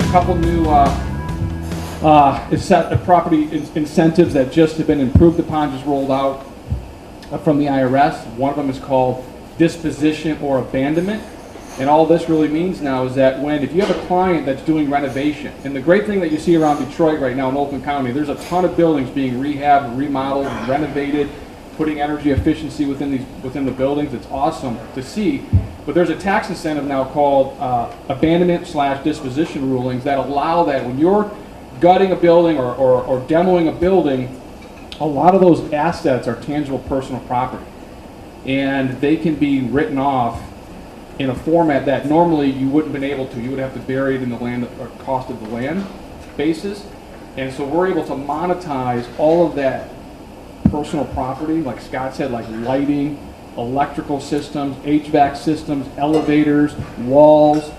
a couple new property incentives that just have been improved upon, just rolled out from the IRS. One of them is called disposition or abandonment. And all this really means now is that if you have a client that's doing renovation, and the great thing that you see around Detroit right now in Oakland County, there's a ton of buildings being rehabbed, remodeled, renovated, putting energy efficiency within the buildings. It's awesome to see. But there's a tax incentive now called abandonment/disposition rulings that allow that when you're gutting a building or demoing a building, a lot of those assets are tangible personal property. And they can be written off in a format that normally you wouldn't have been able to. You would have to bury it in the land or cost of the land basis. And so we're able to monetize all of that personal property, like Scott said, like lighting, electrical systems, HVAC systems, elevators, walls,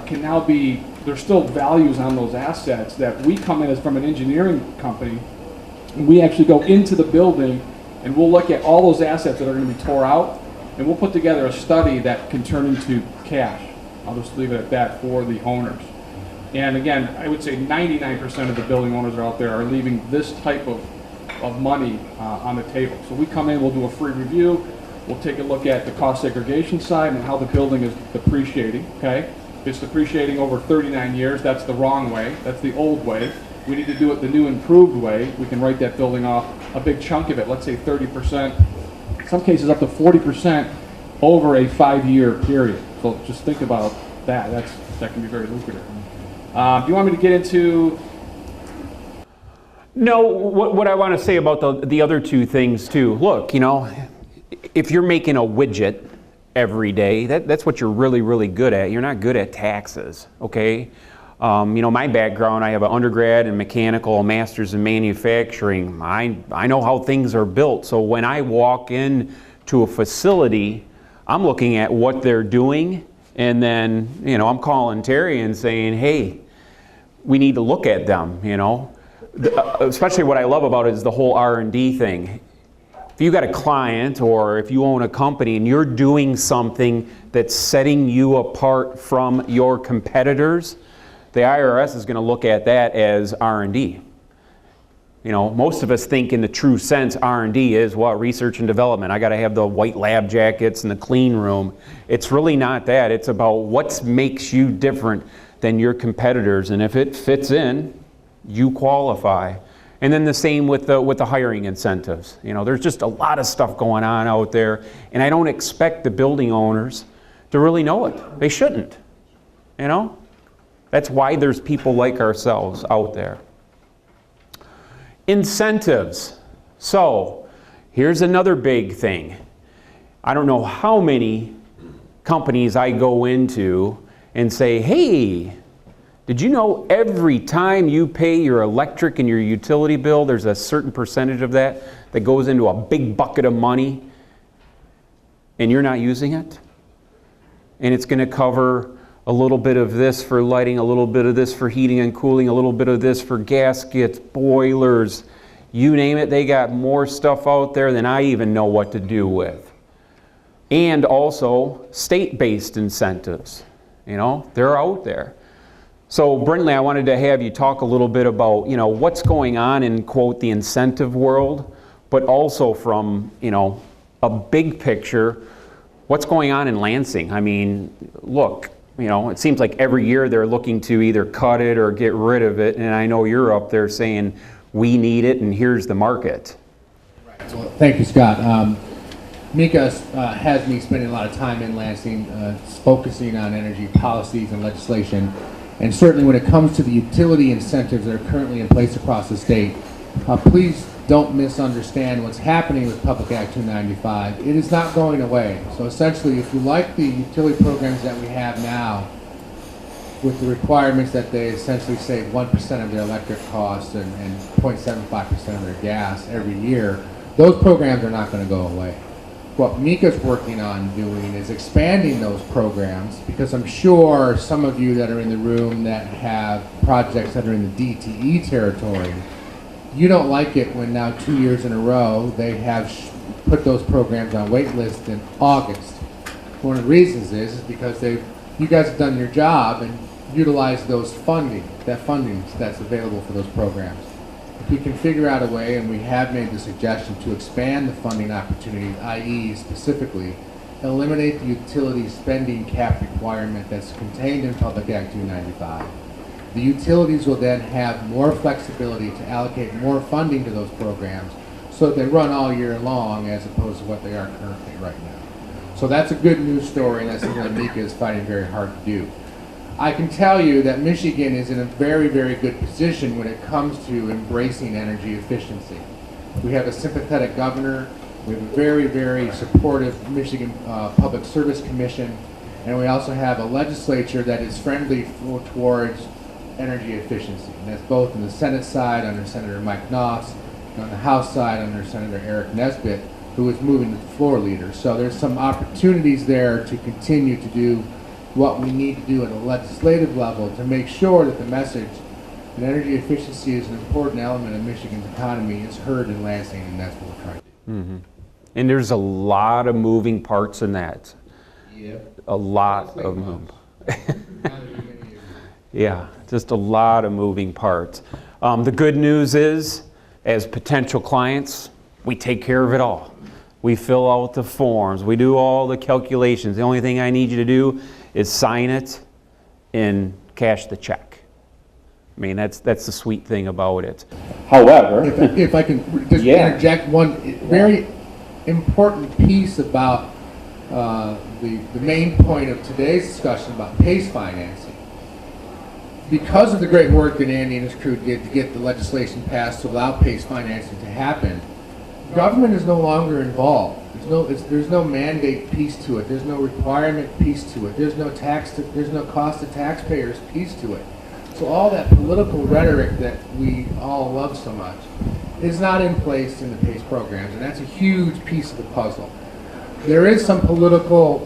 can now be, there's still values on those assets that we come in as from an engineering company, and we actually go into the building and we'll look at all those assets that are going to be tore out, and we'll put together a study that can turn into cash. I'll just leave it at that for the owners. And again, I would say 99% of the building owners out there are leaving this type of money on the table. So we come in, we'll do a free review, we'll take a look at the cost segregation side and how the building is depreciating, okay? If it's depreciating over 39 years, that's the wrong way, that's the old way. We need to do it the new improved way. We can write that building off, a big chunk of it, let's say 30%, in some cases up to 40% over a 5-year period. So just think about that, that can be very lucrative. Do you want me to get into? No, what I want to say about the other two things too. Look, if you're making a widget every day, that's what you're really, really good at. You're not good at taxes, okay? My background, I have an undergrad in mechanical, a master's in manufacturing. I know how things are built. So when I walk in to a facility, I'm looking at what they're doing, and then, I'm calling Terry and saying, hey, we need to look at them, Especially what I love about it is the whole R&D thing. If you got a client or if you own a company and you're doing something that's setting you apart from your competitors, the IRS is going to look at that as R&D. Most of us think in the true sense R&D is what? Research and development. I got to have the white lab jackets and the clean room. It's really not that. It's about what makes you different than your competitors, and if it fits in, you qualify. And then the same with the hiring incentives. There's just a lot of stuff going on out there, and I don't expect the building owners to really know it. They shouldn't. That's why there's people like ourselves out there. Incentives. So here's another big thing. I don't know how many companies I go into and say, hey, did you know every time you pay your electric and your utility bill, there's a certain percentage of that goes into a big bucket of money and you're not using it? And it's going to cover a little bit of this for lighting, a little bit of this for heating and cooling, a little bit of this for gaskets, boilers, you name it. They got more stuff out there than I even know what to do with. And also state-based incentives. They're out there. So Brentley, I wanted to have you talk a little bit about, what's going on in, quote, the incentive world, but also from, a big picture, what's going on in Lansing. I mean, look, it seems like every year they're looking to either cut it or get rid of it, and I know you're up there saying, we need it and here's the market. Right. So, thank you, Scott. Mika has me spending a lot of time in Lansing focusing on energy policies and legislation. And certainly when it comes to the utility incentives that are currently in place across the state, please don't misunderstand what's happening with Public Act 295. It is not going away. So essentially, if you like the utility programs that we have now, with the requirements that they essentially save 1% of their electric costs and 0.75% of their gas every year, those programs are not going to go away. What Mika's working on doing is expanding those programs, because I'm sure some of you that are in the room that have projects that are in the DTE territory, you don't like it when now 2 years in a row they have put those programs on wait list in August. One of the reasons is because you guys have done your job and utilize those funding that's available for those programs. If we can figure out a way, and we have made the suggestion to expand the funding opportunities, i.e. specifically, eliminate the utility spending cap requirement that's contained in Public Act 295. The utilities will then have more flexibility to allocate more funding to those programs so that they run all year long as opposed to what they are currently right now. So that's a good news story, and that's something that Mika is fighting very hard to do. I can tell you that Michigan is in a very, very good position when it comes to embracing energy efficiency. We have a sympathetic governor, we have a very, very supportive Michigan Public Service Commission, and we also have a legislature that is friendly towards energy efficiency. And that's both in the Senate side under Senator Mike Knopf, and on the House side under Senator Eric Nesbitt, who is moving to the floor leader. So there's some opportunities there to continue to do what we need to do at a legislative level to make sure that the message that energy efficiency is an important element of Michigan's economy is heard in Lansing, and that's what we're trying to do. Mm-hmm. And there's a lot of moving parts in that. Yep. A lot of moving. Yeah, just a lot of moving parts. The good news is, as potential clients, we take care of it all. We fill out the forms, we do all the calculations. The only thing I need you to do is sign it and cash the check. I mean, that's the sweet thing about it. However, if I can just interject one very important piece about the main point of today's discussion about PACE financing. Because of the great work that Andy and his crew did to get the legislation passed to allow PACE financing to happen, government is no longer involved. There's no mandate piece to it. There's no requirement piece to it. There's no cost to taxpayers piece to it. So all that political rhetoric that we all love so much is not in place in the PACE programs, and that's a huge piece of the puzzle. There is some political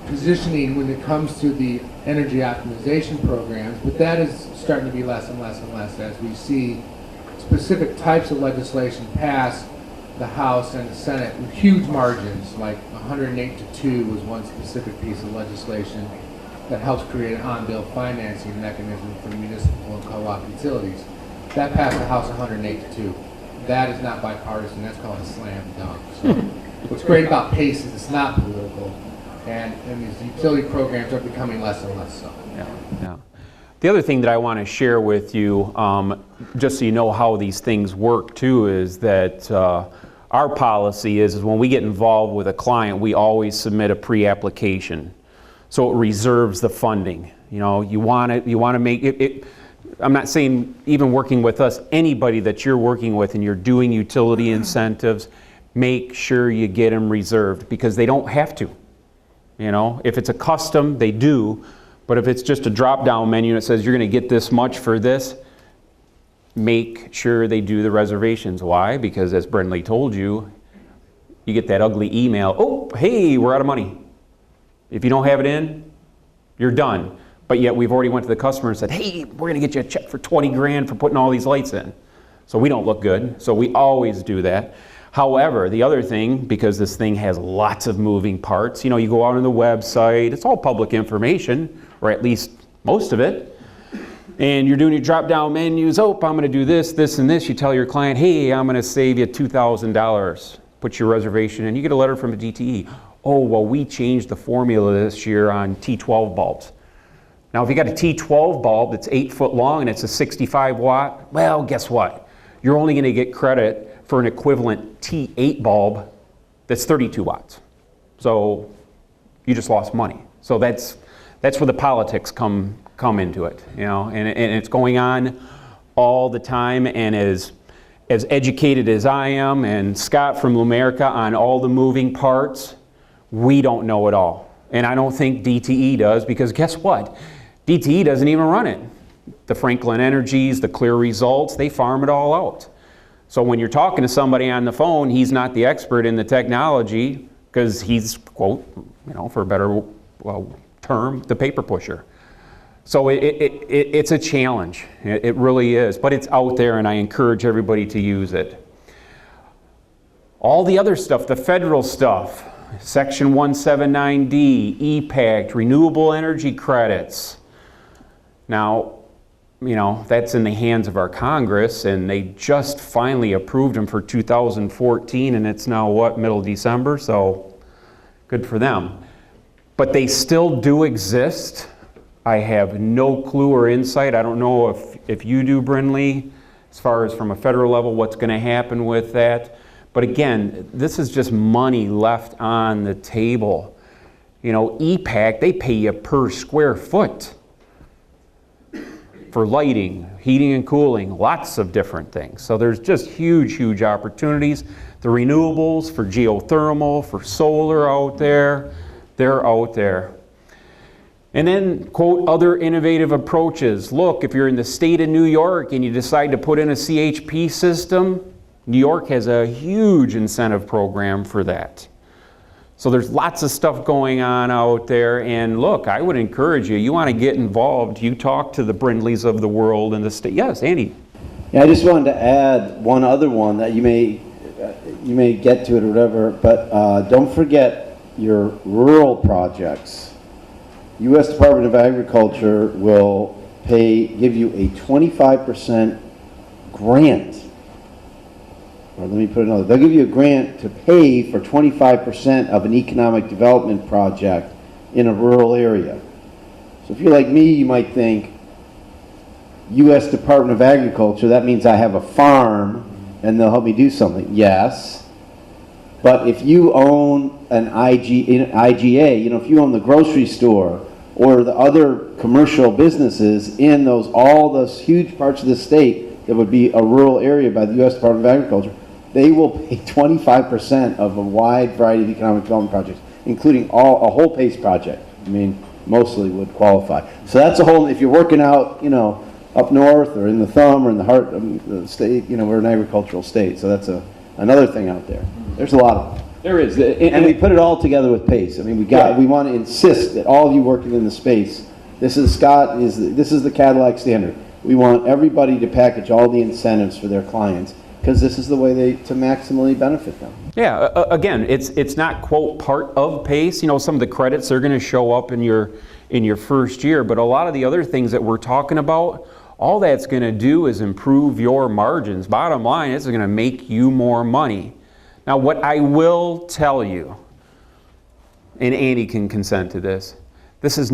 positioning when it comes to the energy optimization programs, but that is starting to be less and less and less as we see specific types of legislation pass the House and the Senate with huge margins, like 108-2 was one specific piece of legislation that helps create an on-bill financing mechanism for municipal and co-op utilities. That passed the House 108-2. That is not bipartisan. That's called a slam dunk. So what's great about PACE is it's not political, and these utility programs are becoming less and less so. Yeah. The other thing that I want to share with you, just so you know how these things work too, is that our policy is when we get involved with a client, we always submit a pre-application. So it reserves the funding. You know, you want to make it. I'm not saying even working with us, anybody that you're working with and you're doing utility incentives, make sure you get them reserved because they don't have to. You know, if it's a custom, they do. But if it's just a drop-down menu that says you're going to get this much for this, make sure they do the reservations. Why? Because as Brindley told you, you get that ugly email, oh, hey, we're out of money. If you don't have it in, you're done. But yet we've already went to the customer and said, hey, we're going to get you a check for 20 grand for putting all these lights in. So we don't look good. So we always do that. However, the other thing, because this thing has lots of moving parts, you know, you go out on the website, it's all public information, or at least most of it, and you're doing your drop-down menus, oh, I'm going to do this, this, and this. You tell your client, hey, I'm going to save you $2,000. Put your reservation in. You get a letter from a DTE. Oh, well, we changed the formula this year on T12 bulbs. Now, if you got a T12 bulb that's 8 foot long and it's a 65 watt, well, guess what? You're only going to get credit for an equivalent T8 bulb that's 32 watts. So you just lost money. So that's where the politics come into it, you know, and it's going on all the time. And as educated as I am and Scott from Lumerica on all the moving parts, we don't know it all. And I don't think DTE does, because guess what? DTE doesn't even run it. The Franklin Energies, the Clear Results, they farm it all out. So when you're talking to somebody on the phone, he's not the expert in the technology because he's, quote, you know, for a better term, the paper pusher. So it's a challenge. It really is. But it's out there, and I encourage everybody to use it. All the other stuff, the federal stuff, Section 179D, EPAC, renewable energy credits, Now, you know, that's in the hands of our Congress, and they just finally approved them for 2014, and it's now what, middle of December, so good for them. But they still do exist. I have no clue or insight. I don't know if you do, Brindley, as far as from a federal level, what's going to happen with that. But again, this is just money left on the table. You know, EPAC, they pay you per square foot for lighting, heating and cooling, lots of different things. So there's just huge, huge opportunities. The renewables for geothermal, for solar out there, they're out there. And then, quote, other innovative approaches. Look, if you're in the state of New York and you decide to put in a CHP system, New York has a huge incentive program for that. So there's lots of stuff going on out there, and look, I would encourage you, you want to get involved, you talk to the Brindleys of the world in the state. Yes, Andy? Yeah, I just wanted to add one other one that you may get to it or whatever, but don't forget your rural projects. U.S. Department of Agriculture will give you a 25% grant. Or let me put it another. They'll give you a grant to pay for 25% of an economic development project in a rural area. So if you're like me, you might think, U.S. Department of Agriculture, that means I have a farm and they'll help me do something. Yes. But if you own an IGA, you know, if you own the grocery store or the other commercial businesses in all those huge parts of the state that would be a rural area by the U.S. Department of Agriculture, they will pay 25% of a wide variety of economic development projects, including a whole PACE project. I mean, mostly would qualify. So that's a whole, if you're working out, you know, up north or in the thumb or in the heart of the state, you know, we're an agricultural state, so that's another thing out there. There's a lot of them. There is. And we put it all together with PACE. I mean, we want to insist that all of you working in the space, this is the Cadillac standard. We want everybody to package all the incentives for their clients, because this is the way to maximally benefit them. Yeah, again, it's not, quote, part of PACE. You know, some of the credits are going to show up in your first year, but a lot of the other things that we're talking about, all that's going to do is improve your margins. Bottom line, it's going to make you more money. Now, what I will tell you, and Andy can consent to this, this is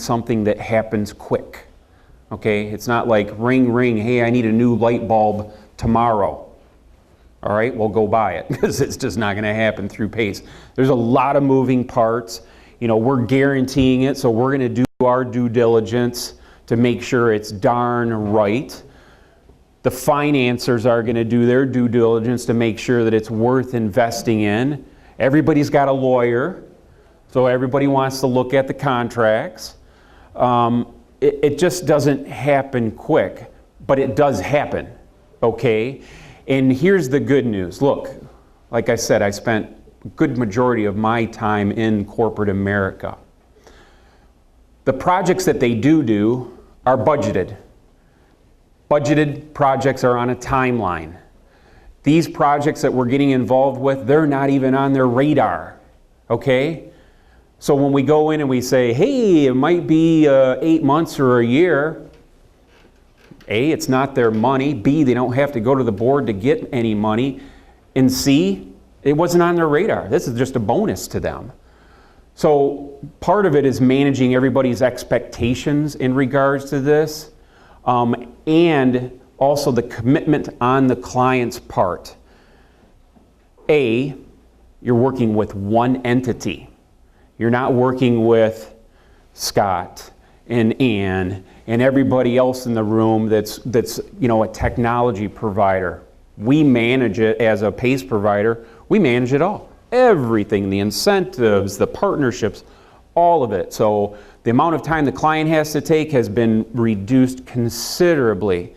something that happens quick. Okay, it's not like ring, ring, hey, I need a new light bulb tomorrow. All right, well, go buy it, because it's just not going to happen through PACE. There's a lot of moving parts. You know, we're guaranteeing it, so we're going to do our due diligence to make sure it's darn right. The financiers are going to do their due diligence to make sure that it's worth investing in. Everybody's got a lawyer, so everybody wants to look at the contracts. It just doesn't happen quick, but it does happen, okay? And here's the good news. Look, like I said, I spent a good majority of my time in corporate America. The projects that they do are budgeted. Budgeted projects are on a timeline. These projects that we're getting involved with, they're not even on their radar, okay? So when we go in and we say, hey, it might be 8 months or a year, A, it's not their money. B, they don't have to go to the board to get any money. And C, it wasn't on their radar. This is just a bonus to them. So part of it is managing everybody's expectations in regards to this, and also the commitment on the client's part. A, you're working with one entity. You're not working with Scott and Ann and everybody else in the room that's you know, a technology provider. We manage it as a PACE provider. We manage it all. Everything, the incentives, the partnerships, all of it. So the amount of time the client has to take has been reduced considerably.